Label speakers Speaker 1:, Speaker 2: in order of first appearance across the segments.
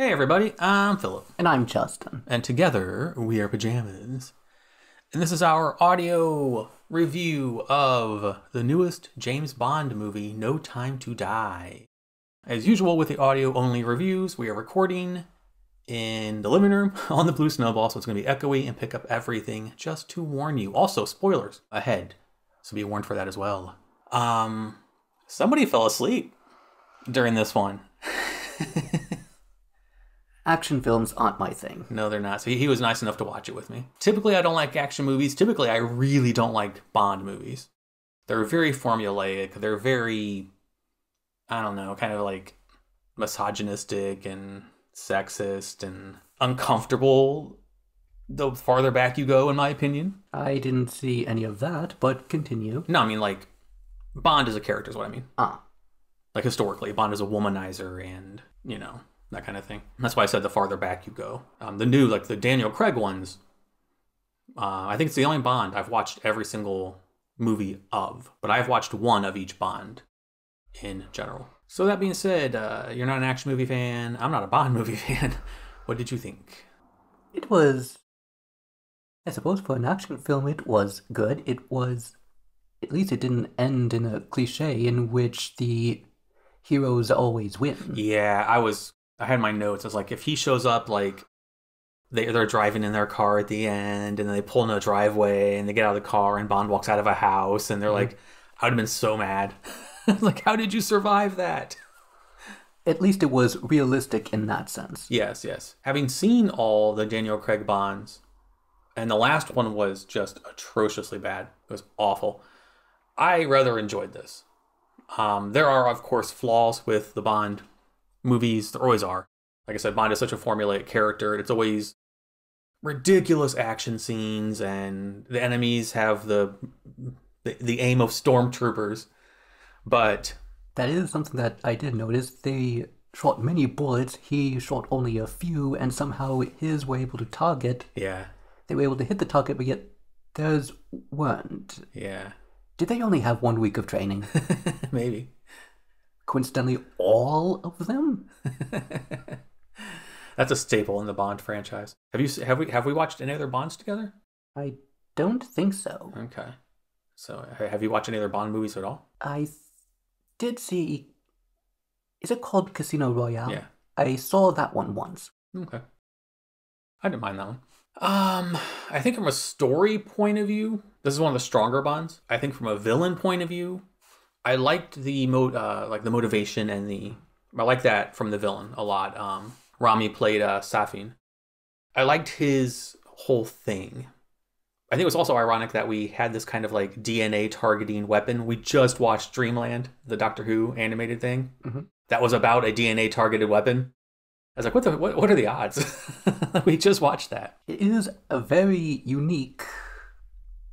Speaker 1: Hey everybody, I'm Philip.
Speaker 2: And I'm Justin.
Speaker 1: And together we are Pajamas. And this is our audio review of the newest James Bond movie, No Time to Die. As usual with the audio-only reviews, we are recording in the living room on the Blue Snowball, so it's going to be echoey and pick up everything just to warn you. Also, spoilers ahead, so be warned for that as well. Somebody fell asleep during this one.
Speaker 2: Action films aren't my thing.
Speaker 1: No, they're not. So he was nice enough to watch it with me. Typically, I don't like action movies. Typically, I really don't like Bond movies. They're very formulaic. They're very, I don't know, kind of like misogynistic and sexist and uncomfortable the farther back you go, in my opinion.
Speaker 2: I didn't see any of that, but continue.
Speaker 1: No, I mean, like, Bond as a character is what I mean.
Speaker 2: Ah.
Speaker 1: Like, historically, Bond is a womanizer and, you know, that kind of thing. That's why I said the farther back you go. The new, like the Daniel Craig ones, I think it's the only Bond I've watched every single movie of. But I've watched one of each Bond in general. So that being said, you're not an action movie fan. I'm not a Bond movie fan. What did you think?
Speaker 2: It was, I suppose for an action film, it was good. It was, at least it didn't end in a cliche in which the heroes always win.
Speaker 1: Yeah, I had my notes. I was like, if he shows up, like, they're driving in their car at the end, and then they pull in a driveway, and they get out of the car, and Bond walks out of a house, and they're like, I would have been so mad. Like, how did you survive that?
Speaker 2: At least it was realistic in that sense.
Speaker 1: Yes, yes. Having seen all the Daniel Craig Bonds, and the last one was just atrociously bad. It was awful. I rather enjoyed this. There are, of course, flaws with the Bond movies. There always are. Like I said, Bond is such a formulaic character. It's always ridiculous action scenes, and the enemies have the aim of stormtroopers. But
Speaker 2: that is something that I did notice. They shot many bullets. He shot only a few, and somehow his were able to target.
Speaker 1: Yeah.
Speaker 2: They were able to hit the target, but yet theirs weren't.
Speaker 1: Yeah.
Speaker 2: Did they only have 1 week of training?
Speaker 1: Maybe.
Speaker 2: Coincidentally, all of them?
Speaker 1: That's a staple in the Bond franchise. Have we watched any other Bonds together?
Speaker 2: I don't think so.
Speaker 1: Okay. So have you watched any other Bond movies at all?
Speaker 2: I did see... Is it called Casino Royale?
Speaker 1: Yeah.
Speaker 2: I saw that one once.
Speaker 1: Okay. I didn't mind that one. I think from a story point of view, this is one of the stronger Bonds. I think from a villain point of view, I liked the motivation and I like that from the villain a lot. Rami played Safin. I liked his whole thing. I think it was also ironic that we had this kind of like DNA targeting weapon. We just watched Dreamland, the Doctor Who animated thing. Mm-hmm. That was about a DNA targeted weapon. I was like, what are the odds? We just watched that.
Speaker 2: It is a very unique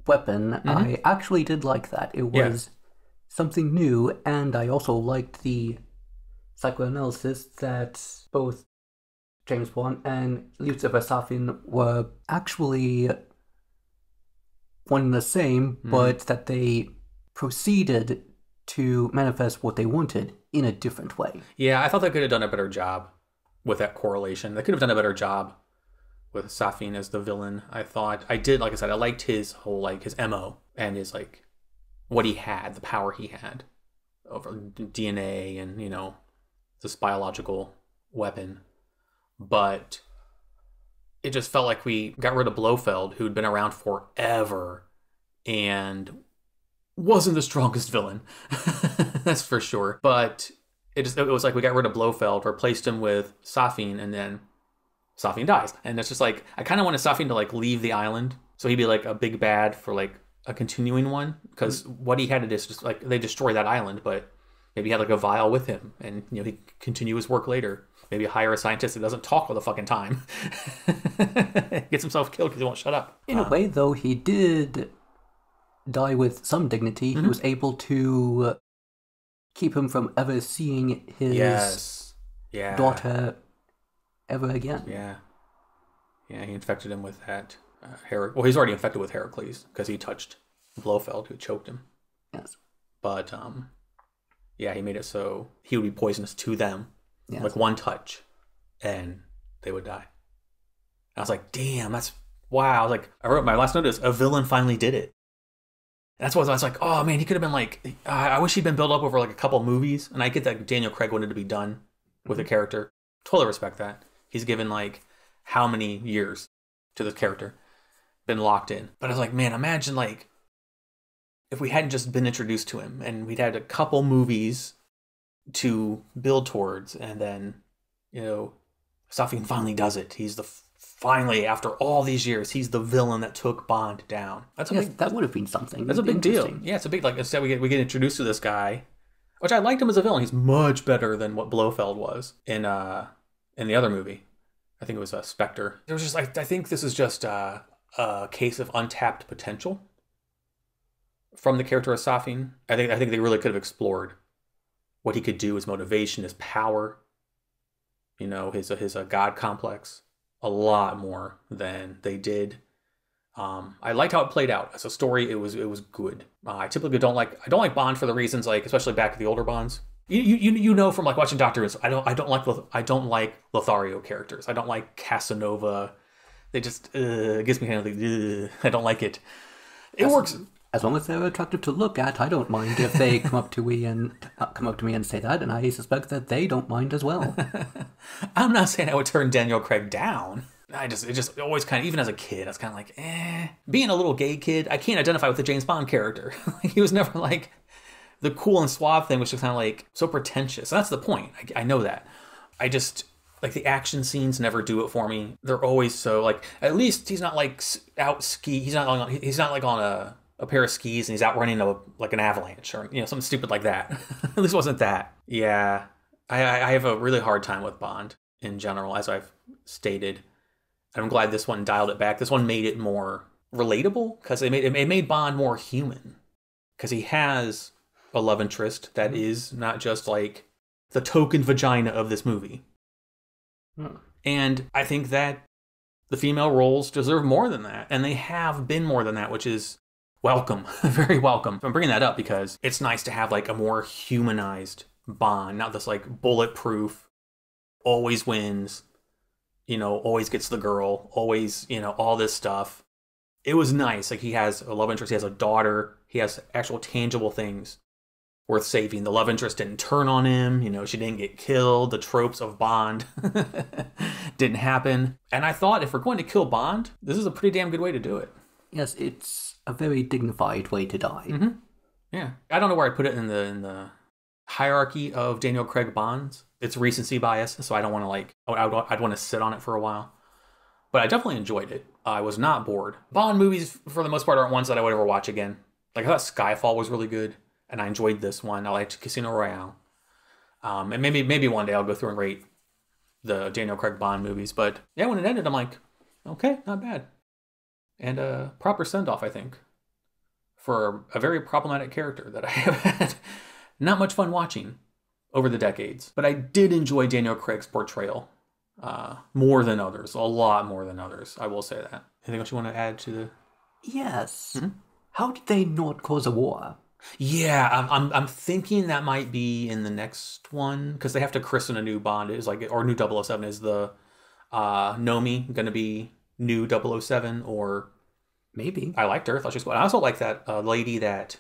Speaker 2: weapon. Mm-hmm. I actually did like that. It was something new, and I also liked the psychoanalysis that both James Bond and Lucifer Safin were actually one and the same, but that they proceeded to manifest what they wanted in a different way.
Speaker 1: Yeah, I thought they could have done a better job with that correlation. They could have done a better job with Safin as the villain. I thought I did, like I said, I liked his whole, like, his MO and his, like, what he had, the power he had over DNA and, you know, this biological weapon. But it just felt like we got rid of Blofeld, who'd been around forever and wasn't the strongest villain. That's for sure. But it was like we got rid of Blofeld, replaced him with Safin, and then Safin dies. And it's just like, I kind of wanted Safin to like leave the island. So he'd be like a big bad for like a continuing one. Because what he had to do is just like, they destroy that island, but maybe he had like a vial with him and, you know, he could continue his work later. Maybe hire a scientist that doesn't talk all the fucking time. Gets himself killed because he won't shut up.
Speaker 2: In a way, though, he did die with some dignity. Mm-hmm. He was able to keep him from ever seeing his daughter ever again.
Speaker 1: Yeah. Yeah, he infected him with that. Well, he's already infected with Heracles because he touched Blofeld, who choked him.
Speaker 2: Yes.
Speaker 1: But, yeah, he made it so he would be poisonous to them.
Speaker 2: Yes.
Speaker 1: Like one touch. and they would die. And I was like, damn, that's wow. I was like, I wrote my last note is a villain finally did it. And that's why I was like, oh man, he could have been like, I wish he'd been built up over like a couple movies. And I get that Daniel Craig wanted to be done with a character. Totally respect that. He's given like how many years to this character, been locked in. But I was like, man, imagine like if we hadn't just been introduced to him and we'd had a couple movies to build towards, and then, you know, Safin finally does it. He's finally, after all these years, he's the villain that took Bond down.
Speaker 2: That would have been something.
Speaker 1: That's a big deal. Yeah, it's a big, like, instead we get introduced to this guy, which I liked him as a villain. He's much better than what Blofeld was in the other movie. I think it was Spectre. There was just, I think this is just a case of untapped potential from the character of Safin. I think they really could have explored what he could do, his motivation, his power, you know, his god complex, a lot more than they did. I liked how it played out as a story. It was good. I typically don't like Bond for the reasons, like, especially back at the older Bonds. You know from like watching Doctor Who, I don't like Lothario characters. I don't like Casanova. They just it gives me kind of like I don't like it. It works.
Speaker 2: As long as they're attractive to look at, I don't mind if they come up to me and say that, and I suspect that they don't mind as well.
Speaker 1: I'm not saying I would turn Daniel Craig down. It just always kind of, even as a kid, I was kind of like, Being a little gay kid, I can't identify with the James Bond character. He was never like the cool and suave thing, which was kind of like so pretentious. That's the point. I know that. I just like the action scenes never do it for me. They're always so like, at least he's not like out ski. He's not like on a pair of skis and he's out running like an avalanche or, you know, something stupid like that. At least it wasn't that. Yeah. I have a really hard time with Bond in general, as I've stated. And I'm glad this one dialed it back. This one made it more relatable because it made Bond more human. Because he has a love interest that is not just like the token vagina of this movie. And I think that the female roles deserve more than that. And they have been more than that, which is welcome. Very welcome. I'm bringing that up because it's nice to have like a more humanized Bond, not this like bulletproof, always wins, you know, always gets the girl, always, you know, all this stuff. It was nice. Like he has a love interest, he has a daughter, he has actual tangible things worth saving. The love interest didn't turn on him, you know, she didn't get killed. The tropes of Bond didn't happen. And I thought if we're going to kill Bond, this is a pretty damn good way to do it.
Speaker 2: Yes, it's a very dignified way to die.
Speaker 1: Mm-hmm. Yeah. I don't know where I put it in the hierarchy of Daniel Craig Bonds. It's recency bias, so I don't want to like, I'd want to sit on it for a while. But I definitely enjoyed it. I was not bored. Bond movies, for the most part, aren't ones that I would ever watch again. Like, I thought Skyfall was really good, and I enjoyed this one. I liked Casino Royale. And maybe one day I'll go through and rate the Daniel Craig Bond movies. But yeah, when it ended, I'm like, okay, not bad. And a proper send-off, I think, for a very problematic character that I have had not much fun watching over the decades. But I did enjoy Daniel Craig's portrayal more than others, a lot more than others. I will say that. Anything else you want to add to the?
Speaker 2: Yes. Mm-hmm. How did they not cause a war?
Speaker 1: Yeah, I'm thinking that might be in the next one because they have to christen a new Bond. Is like, or new 007 is the Nomi going to be new 007 or
Speaker 2: maybe?
Speaker 1: I liked her. I thought she was cool. I also like that lady that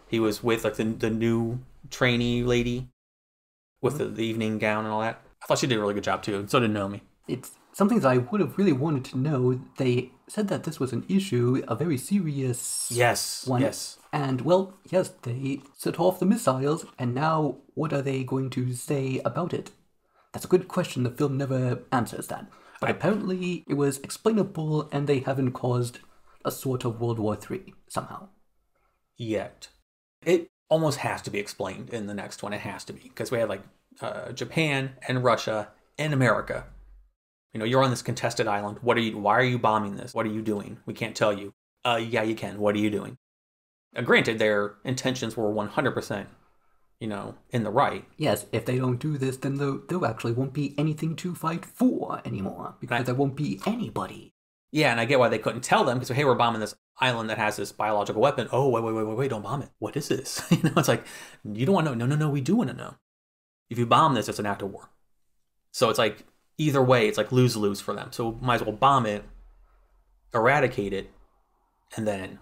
Speaker 1: he was with, like the new trainee lady with the evening gown and all that. I thought she did a really good job too, and so did Nomi.
Speaker 2: It's something that I would have really wanted to know. They said that this was an issue, a very serious one.
Speaker 1: Yes.
Speaker 2: And, well, yes, they set off the missiles, and now what are they going to say about it? That's a good question. The film never answers that. But apparently it was explainable, and they haven't caused a sort of World War III somehow.
Speaker 1: Yet. It almost has to be explained in the next one. It has to be, because we had, like, Japan and Russia and America. You know, you're on this contested island. Why are you bombing this? What are you doing? We can't tell you. Yeah, you can. What are you doing? Granted, their intentions were 100%, you know, in the right.
Speaker 2: Yes, if they don't do this, then there actually won't be anything to fight for anymore, because there won't be anybody.
Speaker 1: Yeah, and I get why they couldn't tell them, because, hey, we're bombing this island that has this biological weapon. Oh, wait, don't bomb it. What is this? You know, it's like, you don't want to know. No, we do want to know. If you bomb this, it's an act of war. So it's like, either way, it's like lose-lose for them. So might as well bomb it, eradicate it, and then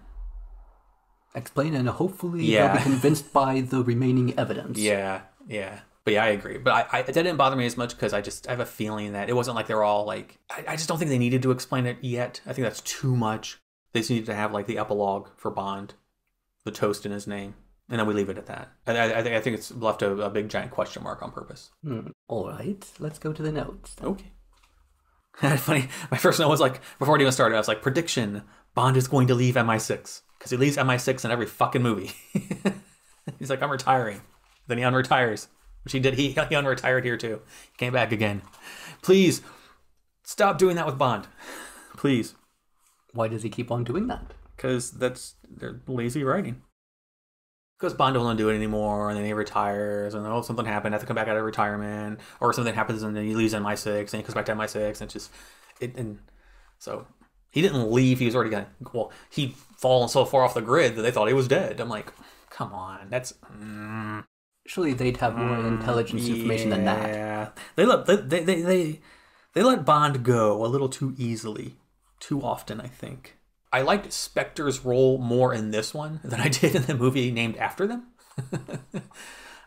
Speaker 2: explain, and hopefully they'll be convinced by the remaining evidence.
Speaker 1: Yeah. But yeah, I agree. But that didn't bother me as much because I have a feeling that it wasn't like they were all like, I just don't think they needed to explain it yet. I think that's too much. They just needed to have like the epilogue for Bond, the toast in his name. And then we leave it at that. I think it's left a big giant question mark on purpose.
Speaker 2: All right, let's go to the notes.
Speaker 1: Okay. Funny, my first note was like, before it even started, I was like, prediction, Bond is going to leave MI6. Because he leaves MI6 in every fucking movie. He's like, I'm retiring. Then he unretires. Which he did. He unretired here too. He came back again. Please, stop doing that with Bond. Please.
Speaker 2: Why does he keep on doing that?
Speaker 1: Because they're lazy writing. Because Bond doesn't want to do it anymore, and then he retires, and something happened, I have to come back out of retirement, or something happens, and then he leaves MI6, and he comes back to MI6, and it's just, and so he didn't leave. He was already gonna. Well, he'd fallen so far off the grid that they thought he was dead. I'm like, come on, that's.
Speaker 2: Surely they'd have more intelligence information than that.
Speaker 1: Yeah, they let Bond go a little too easily, too often, I think. I liked Spectre's role more in this one than I did in the movie named after them.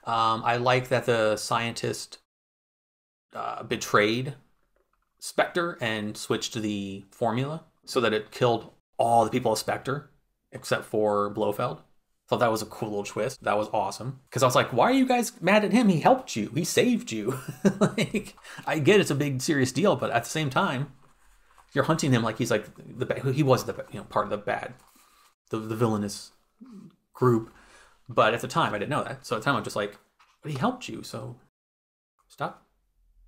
Speaker 1: I like that the scientist betrayed Spectre and switched the formula so that it killed all the people of Spectre except for Blofeld. Thought that was a cool little twist. That was awesome. Because I was like, why are you guys mad at him? He helped you. He saved you. Like, I get it's a big serious deal, but at the same time, you're hunting him like he's like he was the part of the bad, the villainous group. But at the time, I didn't know that. So at the time, I'm just like, but he helped you, so stop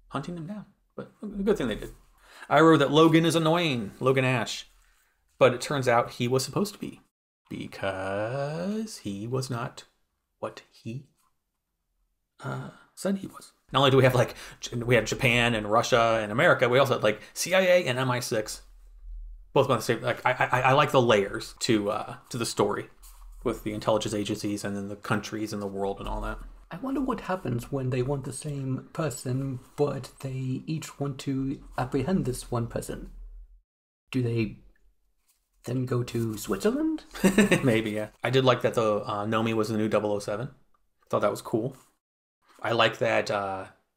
Speaker 1: hunting him down. But a good thing they did. I wrote that Logan is annoying, Logan Ash, but it turns out he was supposed to be because he was not what he said he was. Not only do we have Japan and Russia and America, we also had like CIA and MI6, both on the same. Like I like the layers to the story with the intelligence agencies and then the countries and the world and all that.
Speaker 2: I wonder what happens when they want the same person, but they each want to apprehend this one person. Do they then go to Switzerland?
Speaker 1: Maybe, yeah. I did like that the Nomi was the new 007. Thought that was cool. I like that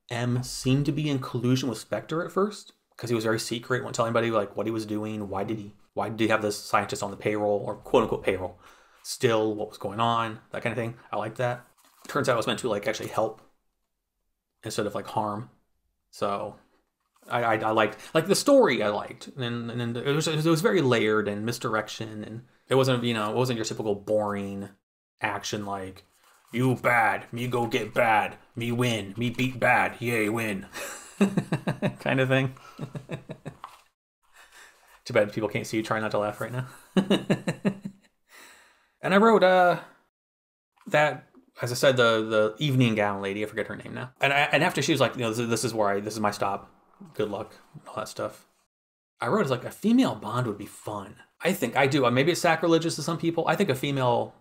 Speaker 1: M seemed to be in collusion with Spectre at first because he was very secret, wouldn't tell anybody like what he was doing. Why did he have this scientist on the payroll or quote unquote payroll? Still, what was going on? That kind of thing. I like that. Turns out it was meant to like actually help instead of like harm. So I liked like the story. I liked and it was very layered and misdirection, and it wasn't your typical boring action like. You bad, me go get bad, me win, me beat bad, yay, win. Kind of thing. Too bad people can't see you trying not to laugh right now. And I wrote that, as I said, the evening gown lady, I forget her name now. And after she was like, this is my stop. Good luck, all that stuff. I wrote, it's like a female Bond would be fun. I think I do. Maybe it's sacrilegious to some people. I think a female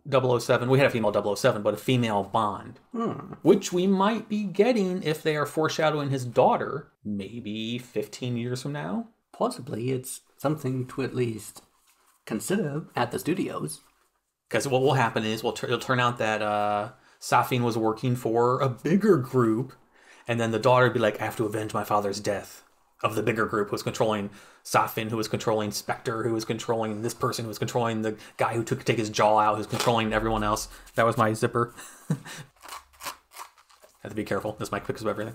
Speaker 1: 007, we had a female 007, but a female Bond, which we might be getting if they are foreshadowing his daughter, maybe 15 years from now.
Speaker 2: Possibly. It's something to at least consider at the studios.
Speaker 1: Because what will happen is it'll turn out that Safin was working for a bigger group, and then the daughter would be like, I have to avenge my father's death. Of the bigger group who was controlling Safin, who was controlling Spectre, who was controlling this person, who was controlling the guy who took take his jaw out, who's controlling everyone else. That was my zipper. Have to be careful. This mic picks up everything.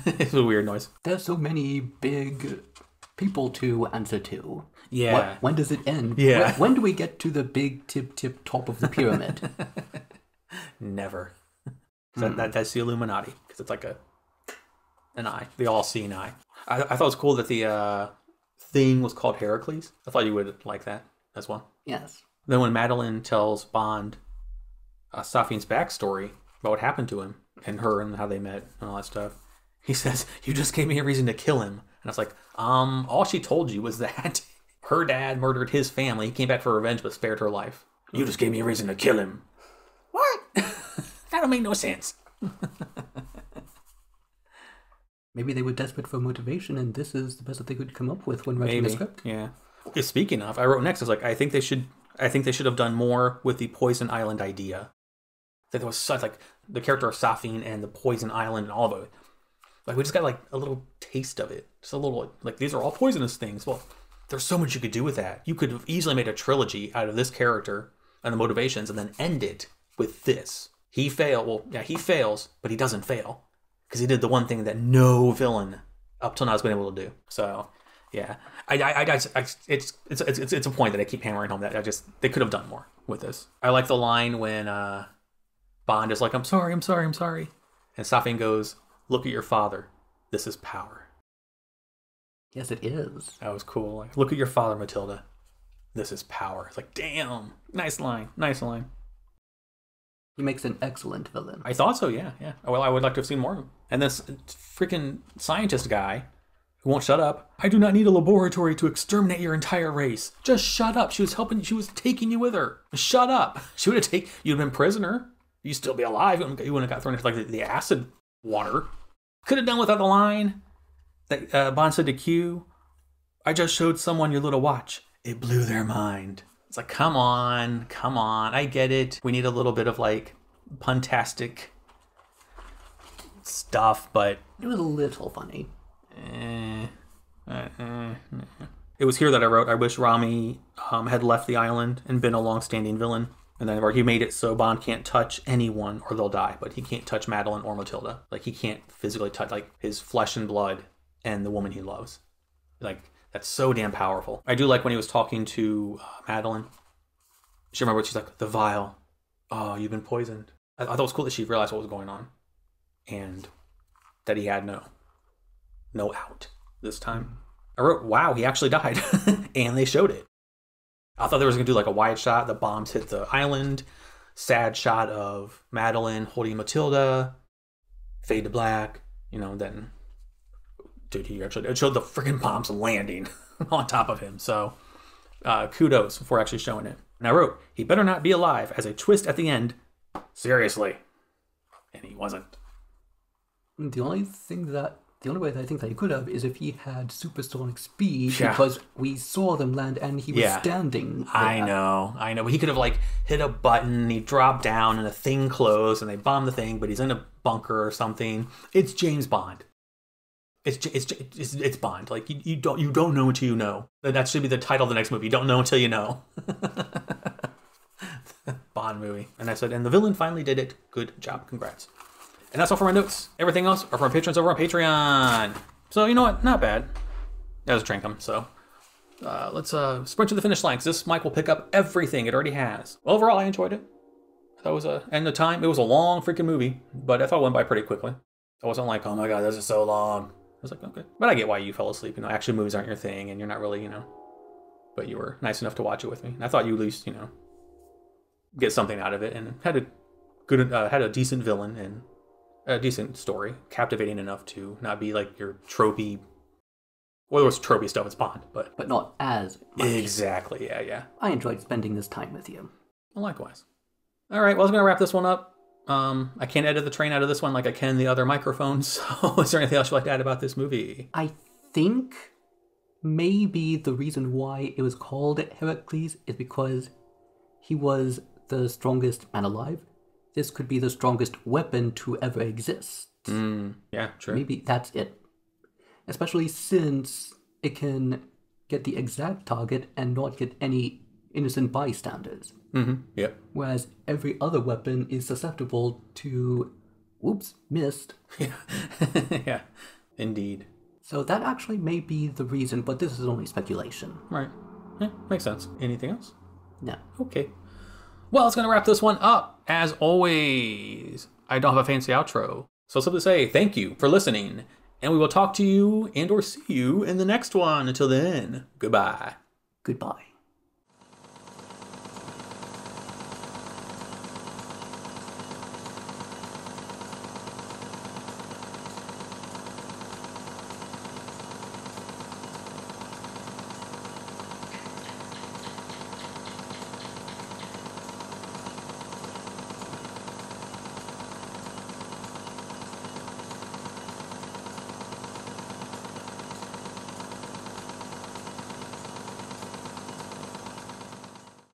Speaker 1: It's a weird noise.
Speaker 2: There's so many big people to answer to.
Speaker 1: Yeah.
Speaker 2: When does it end?
Speaker 1: Yeah.
Speaker 2: When do we get to the big tip top of the pyramid?
Speaker 1: Never. That's the Illuminati, because it's like an eye, the all-seeing eye. I thought it was cool that the thing was called Heracles. I thought you would like that as well.
Speaker 2: Yes.
Speaker 1: Then when Madeline tells Bond Safine's backstory about what happened to him and her and how they met and all that stuff, he says, you just gave me a reason to kill him. And I was like, all she told you was that her dad murdered his family. He came back for revenge but spared her life. You just gave me a reason to kill him. What? That don't make no sense.
Speaker 2: Maybe they were desperate for motivation, and this is the best that they could come up with when writing the script.
Speaker 1: Yeah. Okay, speaking of, I wrote next, I was like, I think they should have done more with the Poison Island idea. That there was such, like, the character of Safin and the Poison Island and all of it. Like, we just got, like, a little taste of it. Just a little, like, these are all poisonous things. Well, there's so much you could do with that. You could have easily made a trilogy out of this character and the motivations and then end it with this. He fails, but he doesn't fail. Because he did the one thing that no villain up till now has been able to do. So, yeah. It's a point that I keep hammering home that they could have done more with this. I like the line when Bond is like, I'm sorry. And Safin goes, look at your father. This is power.
Speaker 2: Yes, it is.
Speaker 1: That was cool. Like, look at your father, Matilda. This is power. It's like, damn. Nice line.
Speaker 2: He makes an excellent villain.
Speaker 1: I thought so, yeah. Well, I would like to have seen more of him. And this freaking scientist guy who won't shut up. I do not need a laboratory to exterminate your entire race. Just shut up. She was taking you with her. Shut up. She would have you'd have been prisoner. You'd still be alive. You wouldn't have got thrown into like the acid water. Could have done without the line that Bond said to Q. I just showed someone your little watch. It blew their mind. It's like, come on. I get it. We need a little bit of like puntastic stuff, but
Speaker 2: it was a little funny.
Speaker 1: It was here that I wrote, I wish Rami had left the island and been a long-standing villain. And then where he made it so Bond can't touch anyone or they'll die, but he can't touch Madeline or Matilda. Like, he can't physically touch like his flesh and blood and the woman he loves. Like, that's so damn powerful. I do like when he was talking to Madeline. She remembered, she's like, the vial. Oh, you've been poisoned. I thought it was cool that she realized what was going on. And that he had no out this time. I wrote, wow, he actually died. And they showed it. I thought they were going to do like a wide shot. The bombs hit the island. Sad shot of Madeline holding Matilda. Fade to black. Then... Dude, it showed the freaking bombs landing on top of him. So, kudos for actually showing it. And I wrote, he better not be alive as a twist at the end. Seriously. And he wasn't.
Speaker 2: The only way that I think that he could have is if he had supersonic speed, because we saw them land and he was standing there.
Speaker 1: I know. But he could have like hit a button, he dropped down and a thing closed and they bombed the thing, but he's in a bunker or something. It's James Bond. It's Bond. Like you don't know until you know. That should be the title of the next movie. You don't know until you know. Bond movie. And I said, and the villain finally did it. Good job. Congrats. And that's all for my notes. Everything else are from patrons over on Patreon. So you know what? Not bad. That was Trankum. So let's sprint to the finish line, because this mic will pick up everything it already has. Well, overall, I enjoyed it. That was and the time, it was a long freaking movie, but I thought it went by pretty quickly. I wasn't like, oh my god, this is so long. I was like, okay. But I get why you fell asleep. Action movies aren't your thing, and you're not really, but you were nice enough to watch it with me. And I thought you at least, get something out of it, and had a decent villain and a decent story, captivating enough to not be like your tropey. Well, there was tropey stuff. It's Bond, but
Speaker 2: not as much.
Speaker 1: Exactly. Yeah.
Speaker 2: I enjoyed spending this time with you.
Speaker 1: Well, likewise. All right. Well, I was gonna wrap this one up. I can't edit the train out of this one like I can the other microphones. So is there anything else you'd like to add about this movie?
Speaker 2: I think maybe the reason why it was called Heracles is because he was the strongest man alive. This could be the strongest weapon to ever exist.
Speaker 1: Yeah, true.
Speaker 2: Maybe that's it. Especially since it can get the exact target and not get any innocent bystanders.
Speaker 1: Yep.
Speaker 2: Whereas every other weapon is susceptible to, whoops, missed.
Speaker 1: Yeah, indeed.
Speaker 2: So that actually may be the reason, but this is only speculation.
Speaker 1: Right. Yeah, makes sense. Anything else?
Speaker 2: No.
Speaker 1: Okay. Well, it's going to wrap this one up. As always, I don't have a fancy outro. So simply say thank you for listening, and we will talk to you and or see you in the next one. Until then, goodbye.
Speaker 2: Goodbye.